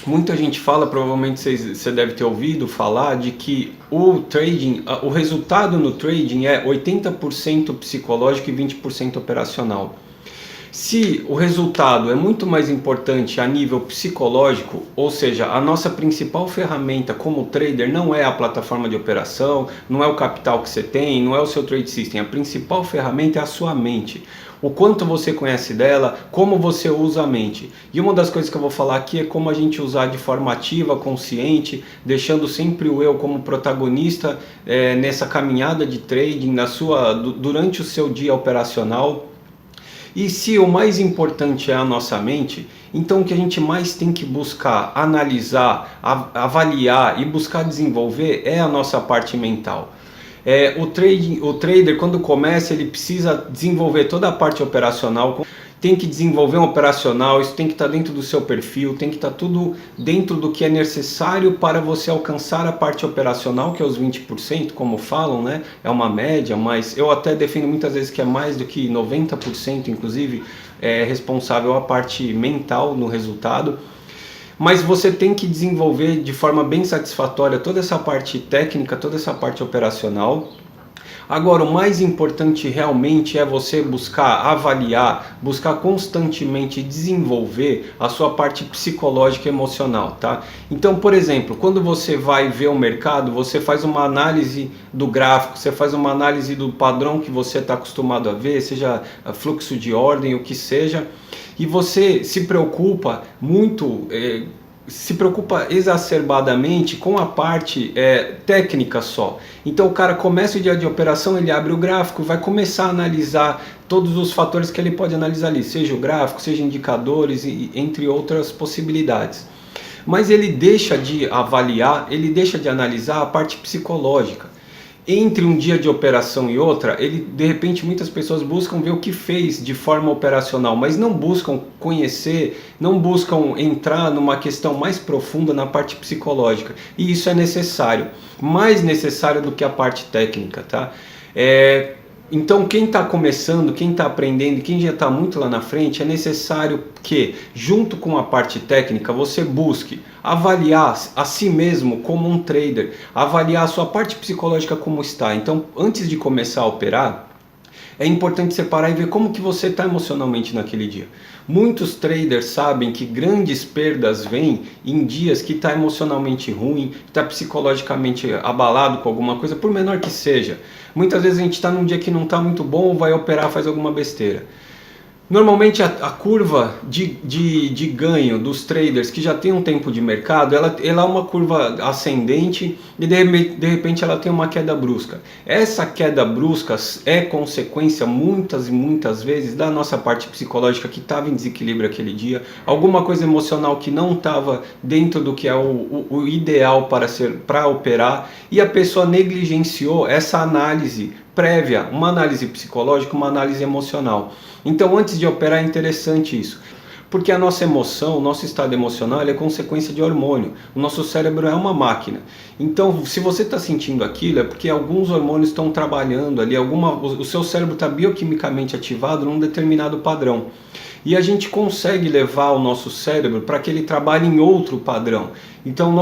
muita gente fala, provavelmente você deve ter ouvido falar, de que o trading, o resultado no trading é 80% psicológico e 20% operacional. Se o resultado é muito mais importante a nível psicológico, ou seja, a nossa principal ferramenta como trader não é a plataforma de operação, não é o capital que você tem, não é o seu trade system, a principal ferramenta é a sua mente. O quanto você conhece dela, como você usa a mente. E uma das coisas que eu vou falar aqui é como a gente usar de forma ativa, consciente, deixando sempre o eu como protagonista nessa caminhada de trading, durante o seu dia operacional. E se o mais importante é a nossa mente, então o que a gente mais tem que buscar, analisar, avaliar e buscar desenvolver é a nossa parte mental. O trader, quando começa, ele precisa desenvolver toda a parte operacional, tem que desenvolver um operacional, isso tem que estar dentro do seu perfil, tem que estar tudo dentro do que é necessário para você alcançar a parte operacional, que é os 20%, como falam, né? É uma média, mas eu até defendo muitas vezes que é mais do que 90%, inclusive, é responsável a parte mental no resultado. Mas você tem que desenvolver de forma bem satisfatória toda essa parte técnica, toda essa parte operacional. Agora, o mais importante realmente é você buscar avaliar, buscar constantemente desenvolver a sua parte psicológica e emocional, tá? Então, por exemplo, quando você vai ver o mercado, você faz uma análise do gráfico, você faz uma análise do padrão que você está acostumado a ver, seja fluxo de ordem, o que seja, e você se preocupa muito, se preocupa exacerbadamente com a parte técnica só. Então o cara começa o dia de operação, ele abre o gráfico, vai começar a analisar todos os fatores que ele pode analisar ali, seja o gráfico, seja indicadores, e entre outras possibilidades. Mas ele deixa de avaliar, ele deixa de analisar a parte psicológica. Entre um dia de operação e outra, de repente muitas pessoas buscam ver o que fez de forma operacional, mas não buscam conhecer, não buscam entrar numa questão mais profunda na parte psicológica. E isso é necessário, mais necessário do que a parte técnica, tá? Então quem está começando, quem está aprendendo, quem já está muito lá na frente, é necessário que, junto com a parte técnica, você busque avaliar a si mesmo como um trader, avaliar a sua parte psicológica como está. Então, antes de começar a operar, é importante separar e ver como que você está emocionalmente naquele dia. Muitos traders sabem que grandes perdas vêm em dias que está emocionalmente ruim, está psicologicamente abalado com alguma coisa, por menor que seja. Muitas vezes a gente está num dia que não está muito bom, vai operar, faz alguma besteira. Normalmente a curva de ganho dos traders que já tem um tempo de mercado, ela é uma curva ascendente e de repente ela tem uma queda brusca. Essa queda brusca é consequência muitas e muitas vezes da nossa parte psicológica que estava em desequilíbrio aquele dia, alguma coisa emocional que não estava dentro do que é o ideal para operar, e a pessoa negligenciou essa análise prévia, uma análise psicológica, uma análise emocional. Então, antes de operar, é interessante isso, porque a nossa emoção, o nosso estado emocional, é consequência de hormônio. O nosso cérebro é uma máquina. Então, se você está sentindo aquilo, é porque alguns hormônios estão trabalhando ali, o seu cérebro está bioquimicamente ativado num determinado padrão. E a gente consegue levar o nosso cérebro para que ele trabalhe em outro padrão. Então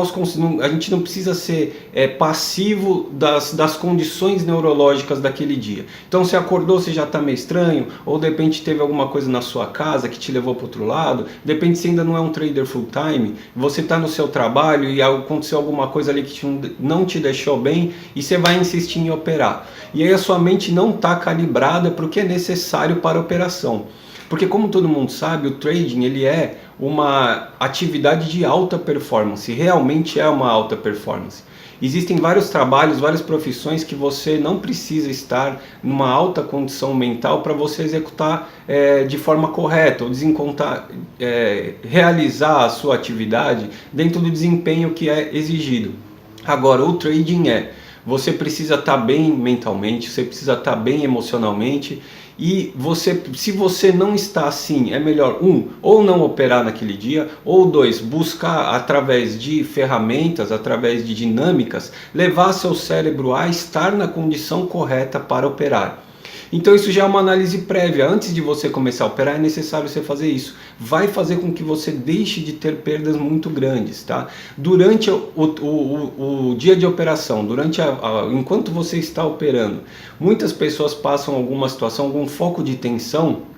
a gente não precisa ser passivo das condições neurológicas daquele dia. Então você acordou, você já está meio estranho, ou de repente teve alguma coisa na sua casa que te levou para o outro lado, de repente você ainda não é um trader full time, você está no seu trabalho e aconteceu alguma coisa ali que não te deixou bem e você vai insistir em operar. E aí a sua mente não está calibrada para o que é necessário para a operação. Porque como todo mundo sabe, o trading ele é uma atividade de alta performance, realmente é uma alta performance. Existem vários trabalhos, várias profissões que você não precisa estar numa alta condição mental para você executar de forma correta, ou realizar a sua atividade dentro do desempenho que é exigido. Agora, o trading você precisa estar bem mentalmente, você precisa estar bem emocionalmente. E se você não está assim, é melhor, ou não operar naquele dia, ou dois, buscar através de ferramentas, através de dinâmicas, levar seu cérebro a estar na condição correta para operar. Então isso já é uma análise prévia. Antes de você começar a operar, é necessário você fazer isso. Vai fazer com que você deixe de ter perdas muito grandes, tá? Durante o dia de operação, enquanto você está operando, muitas pessoas passam alguma situação, algum foco de tensão,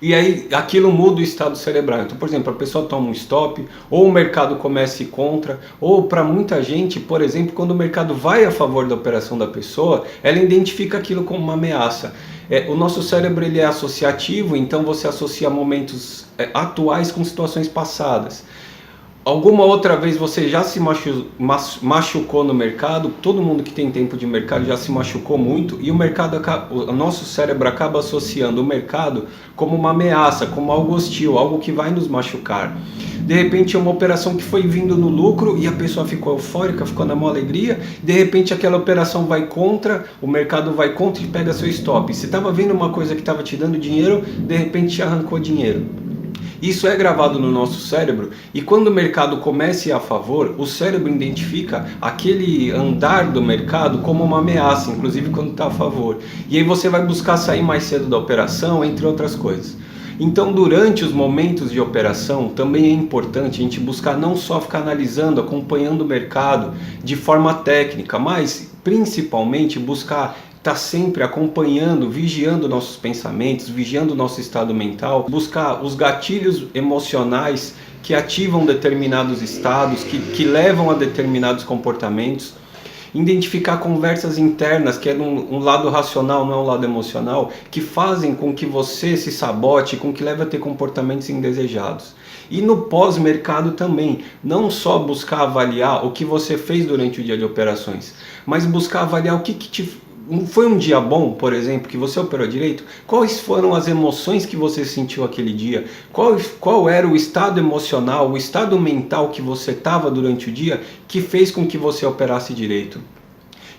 e aí aquilo muda o estado cerebral. Então, por exemplo, a pessoa toma um stop, ou o mercado começa a ir contra, ou para muita gente, por exemplo, quando o mercado vai a favor da operação da pessoa, ela identifica aquilo como uma ameaça. O nosso cérebro ele é associativo, então você associa momentos atuais com situações passadas. Alguma outra vez você já se machucou no mercado? Todo mundo que tem tempo de mercado já se machucou muito, e o nosso cérebro acaba associando o mercado como uma ameaça, como algo hostil, algo que vai nos machucar. De repente é uma operação que foi vindo no lucro e a pessoa ficou eufórica, ficou na maior alegria. De repente aquela operação vai contra, o mercado vai contra e pega seu stop. Você estava vendo uma coisa que estava te dando dinheiro, de repente te arrancou dinheiro. Isso é gravado no nosso cérebro, e quando o mercado começa a ir a favor, o cérebro identifica aquele andar do mercado como uma ameaça, inclusive quando está a favor. E aí você vai buscar sair mais cedo da operação, entre outras coisas. Então, durante os momentos de operação, também é importante a gente buscar não só ficar analisando, acompanhando o mercado de forma técnica, mas principalmente buscar estar sempre acompanhando, vigiando nossos pensamentos, vigiando nosso estado mental, buscar os gatilhos emocionais que ativam determinados estados, que levam a determinados comportamentos, identificar conversas internas, que é um lado racional, não é um lado emocional, que fazem com que você se sabote, com que leve a ter comportamentos indesejados. E no pós-mercado também, não só buscar avaliar o que você fez durante o dia de operações, mas buscar avaliar o que foi um dia bom, por exemplo, que você operou direito? Quais foram as emoções que você sentiu aquele dia? Qual era o estado emocional, o estado mental que você estava durante o dia que fez com que você operasse direito?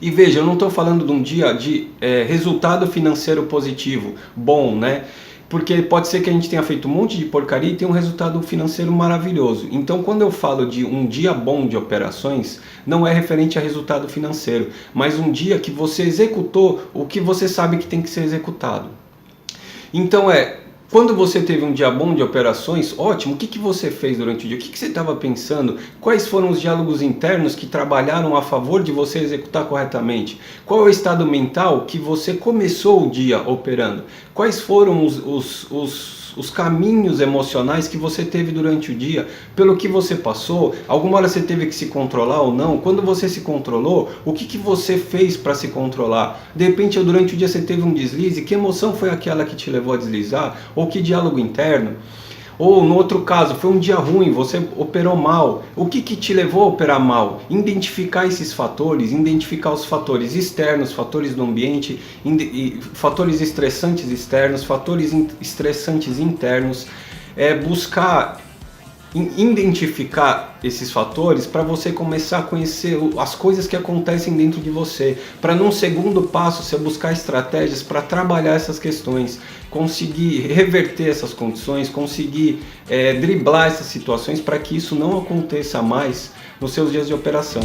E veja, eu não estou falando de um dia de resultado financeiro positivo, bom, né? Porque pode ser que a gente tenha feito um monte de porcaria e tenha um resultado financeiro maravilhoso. Então, quando eu falo de um dia bom de operações, não é referente a resultado financeiro, mas um dia que você executou o que você sabe que tem que ser executado. Então quando você teve um dia bom de operações, ótimo, o que você fez durante o dia? O que você estava pensando? Quais foram os diálogos internos que trabalharam a favor de você executar corretamente? Qual é o estado mental que você começou o dia operando? Quais foram os caminhos emocionais que você teve durante o dia, pelo que você passou? Alguma hora você teve que se controlar ou não? Quando você se controlou, o que você fez para se controlar? De repente, durante o dia você teve um deslize, que emoção foi aquela que te levou a deslizar? Ou que diálogo interno? Ou no outro caso, foi um dia ruim, você operou mal. O que te levou a operar mal? Identificar esses fatores, identificar os fatores externos, fatores do ambiente, fatores estressantes externos, fatores estressantes internos. Buscar identificar esses fatores para você começar a conhecer as coisas que acontecem dentro de você, para num segundo passo você buscar estratégias para trabalhar essas questões, conseguir reverter essas condições, conseguir driblar essas situações para que isso não aconteça mais nos seus dias de operação.